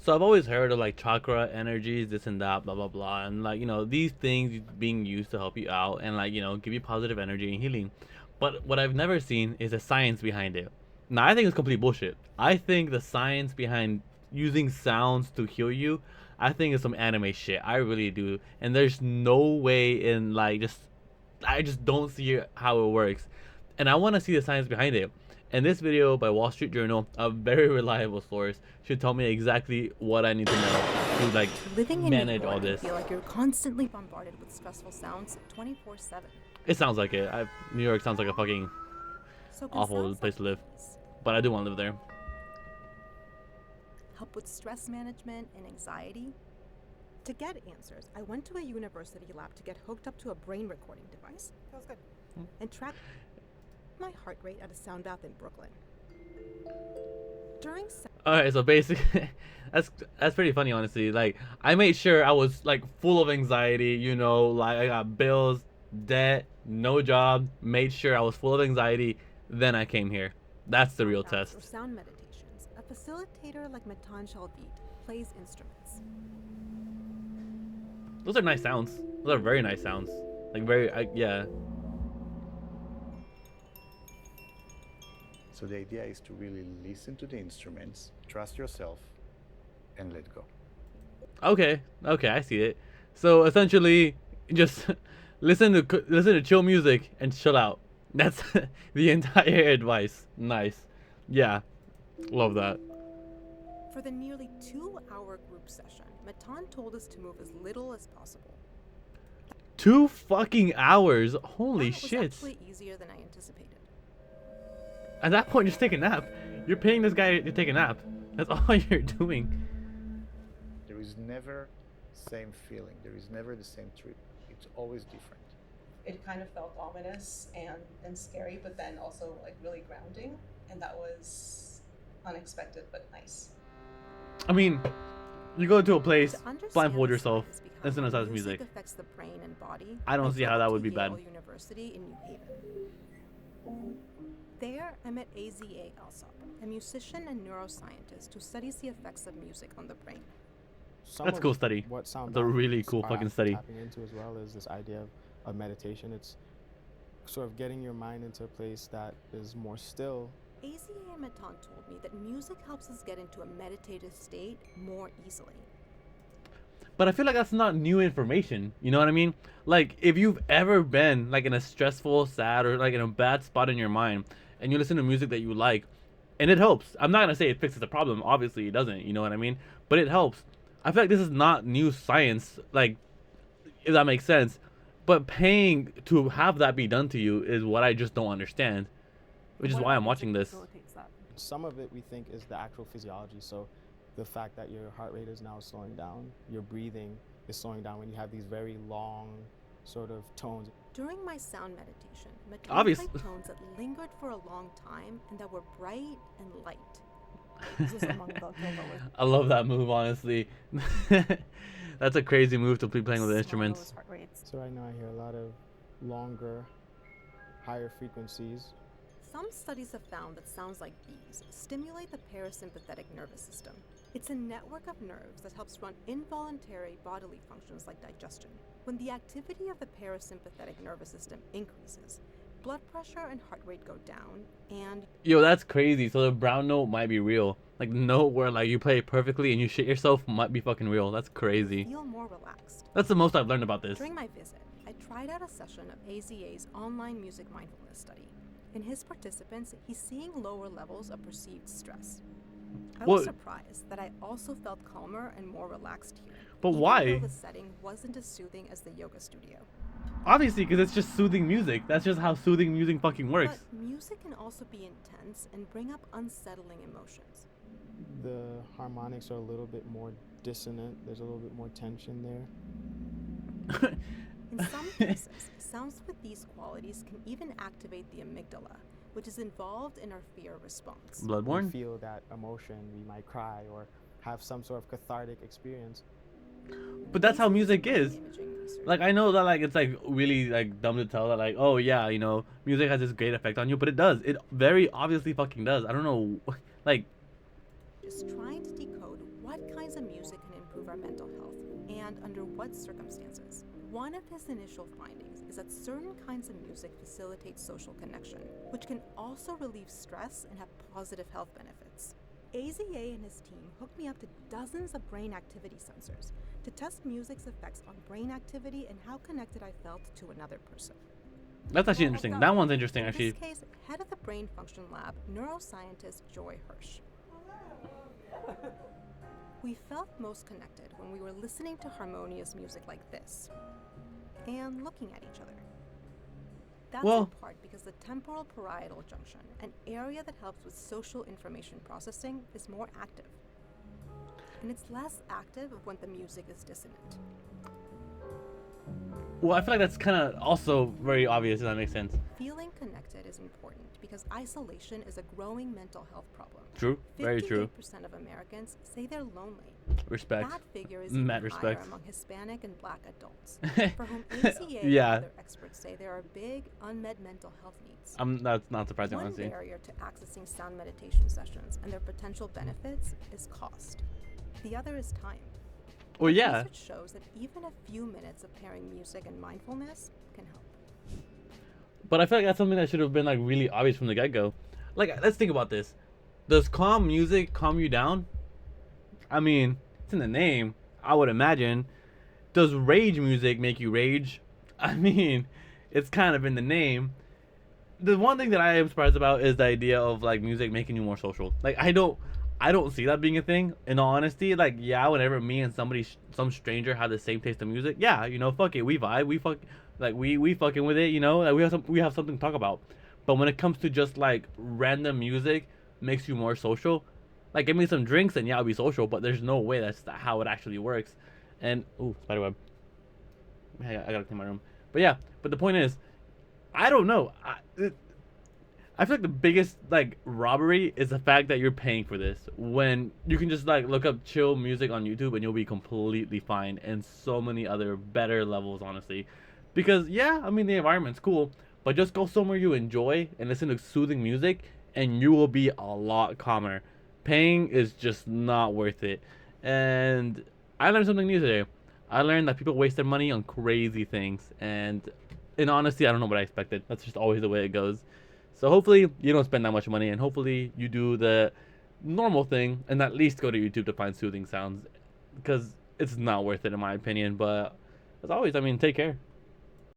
So I've always heard of like chakra energies, this and that, blah blah blah, and like these things being used to help you out and like give you positive energy and healing. But what I've never seen is the science behind it. Now I think it's complete bullshit. I think the science behind using sounds to heal you, I think it's some anime shit. I really do, and there's no way in like just I just don't see how it works, and I want to see the science behind it. And this video by Wall Street Journal, a very reliable source, should tell me exactly what I need to know to like Living in New manage all York, you this. feel like you're constantly bombarded with stressful sounds 24/7. It sounds like it. New York sounds like a fucking So can awful sounds place like to live, these but I do want to live there. help with stress management and anxiety? To get answers, I went to a university lab to get hooked up to a brain recording device. Feels good. And track my heart rate at a sound bath in Brooklyn. During All right, so basically, that's pretty funny, honestly. Like, I made sure I was like full of anxiety. Like I got bills, debt, no job. Made sure I was full of anxiety. Then I came here. That's the real baths or test. sound meditations, a facilitator like Matan Shalvit plays instruments. Those are nice sounds. Those are very nice sounds. Like yeah. So the idea is to really listen to the instruments, trust yourself, and let go. Okay, I see it. So essentially, just listen to chill music and chill out. That's the entire advice. Nice. Yeah, love that. For the nearly 2-hour group session, Matan told us to move as little as possible. 2 fucking hours. Holy That was shit. actually easier than I anticipated. At that point, just take a nap. You're paying this guy to take a nap. That's all you're doing. There is never same feeling. There is never the same trip. It's always different. It kind of felt ominous and scary, but then also like really grounding, and that was unexpected but nice. I mean, you go to a place, To understand blindfold the yourself, science behind listen to how sound music. affects the brain and body, I don't see how that traveled would to be bad. Yale University in New Haven. There, I met AZA Alsop, a musician and neuroscientist who studies the effects of music on the brain. That's a cool study. What sound That's a really baths cool are fucking study. tapping into as well is this idea of meditation. It's sort of getting your mind into a place that is more still. AZA and Matan told me that music helps us get into a meditative state more easily. But I feel like that's not new information. You know what I mean? Like, if you've ever been like in a stressful, sad, or like in a bad spot in your mind, and you listen to music that you like, and it helps. I'm not gonna say it fixes the problem. Obviously, it doesn't. You know what I mean? But it helps. I feel like this is not new science. Like, if that makes sense. But paying to have that be done to you is what I just don't understand. Which is why I'm watching this. Some of it we think is the actual physiology. So the fact that your heart rate is now slowing down, your breathing is slowing down when you have these very long sort of tones. During my sound meditation, Matan Obvious- played tones that lingered for a long time and that were bright and light. I love that move, honestly. That's a crazy move to be playing with the instruments. So right now I hear a lot of longer, higher frequencies. Some studies have found that sounds like bees stimulate the parasympathetic nervous system. It's a network of nerves that helps run involuntary bodily functions like digestion. When the activity of the parasympathetic nervous system increases, blood pressure and heart rate go down, and Yo, that's crazy. So the brown note might be real. Like, the note where like you play it perfectly and you shit yourself might be fucking real. That's crazy. feel more relaxed. That's the most I've learned about this. During my visit, I tried out a session of AZA's online music mindfulness study. In his participants, he's seeing lower levels of perceived stress. I was surprised that I also felt calmer and more relaxed here. But even why? though the setting wasn't as soothing as the yoga studio. Obviously, because it's just soothing music. That's just how soothing music fucking works. But music can also be intense and bring up unsettling emotions. The harmonics are a little bit more dissonant. There's a little bit more tension there. In some cases, sounds with these qualities can even activate the amygdala, which is involved in our fear response. We Bloodborne? feel that emotion, we might cry or have some sort of cathartic experience. But that's how music is. Imaging research. Like, I know that like it's like really like dumb to tell that like, oh yeah, music has this great effect on you, but it does. It very obviously fucking does. I don't know, like Just trying to decode what what kinds of music can improve our mental health and under what circumstances. One of his initial findings is that certain kinds of music facilitate social connection, which can also relieve stress and have positive health benefits. AZA and his team hooked me up to dozens of brain activity sensors to test music's effects on brain activity and how connected I felt to another person. That's actually interesting. That one's interesting, In actually. this case, head of the Brain Function Lab, neuroscientist Joy Hirsch. We felt most connected when we were listening to harmonious music like this and looking at each other. That's in part because the temporal parietal junction, an area that helps with social information processing, is more active. And it's less active when the music is dissonant. Well, I feel like that's kind of also very obvious, if that makes sense. Feeling connected is important because isolation is a growing mental health problem. True, very true. 58% of Americans say they're lonely. Respect. That figure is even Mad higher respect. among Hispanic and Black adults, for whom ACA Yeah. and other experts say there are big unmet mental health needs. That's not surprising, One honestly. barrier to accessing sound meditation sessions and their potential benefits is cost. The other is time. Well, yeah. Research shows that even a few minutes of pairing music and mindfulness can help. But I feel like that's something that should have been like really obvious from the get-go. Like, let's think about this. Does calm music calm you down? I mean, it's in the name, I would imagine. Does rage music make you rage? I mean, it's kind of in the name. The one thing that I am surprised about is the idea of like music making you more social. Like, I don't see that being a thing. In all honesty, like, yeah, whenever me and somebody, some stranger have the same taste of music, yeah, you know, fuck it, we vibe, we fucking with it, you know, like we have something to talk about. But when it comes to just like random music makes you more social, like give me some drinks and yeah, I'll be social. But there's no way that's how it actually works. And ooh, spiderweb. Hey, I gotta clean my room. But yeah, but the point is, I don't know. I feel like the biggest like robbery is the fact that you're paying for this when you can just like look up chill music on YouTube and you'll be completely fine, and so many other better levels, honestly. Because yeah, I mean the environment's cool, but just go somewhere you enjoy and listen to soothing music and you will be a lot calmer. Paying is just not worth it. And I learned something new today. I learned that people waste their money on crazy things, and in honesty, I don't know what I expected. That's just always the way it goes. So hopefully you don't spend that much money, and hopefully you do the normal thing and at least go to YouTube to find soothing sounds, because it's not worth it in my opinion. But as always, I mean, take care.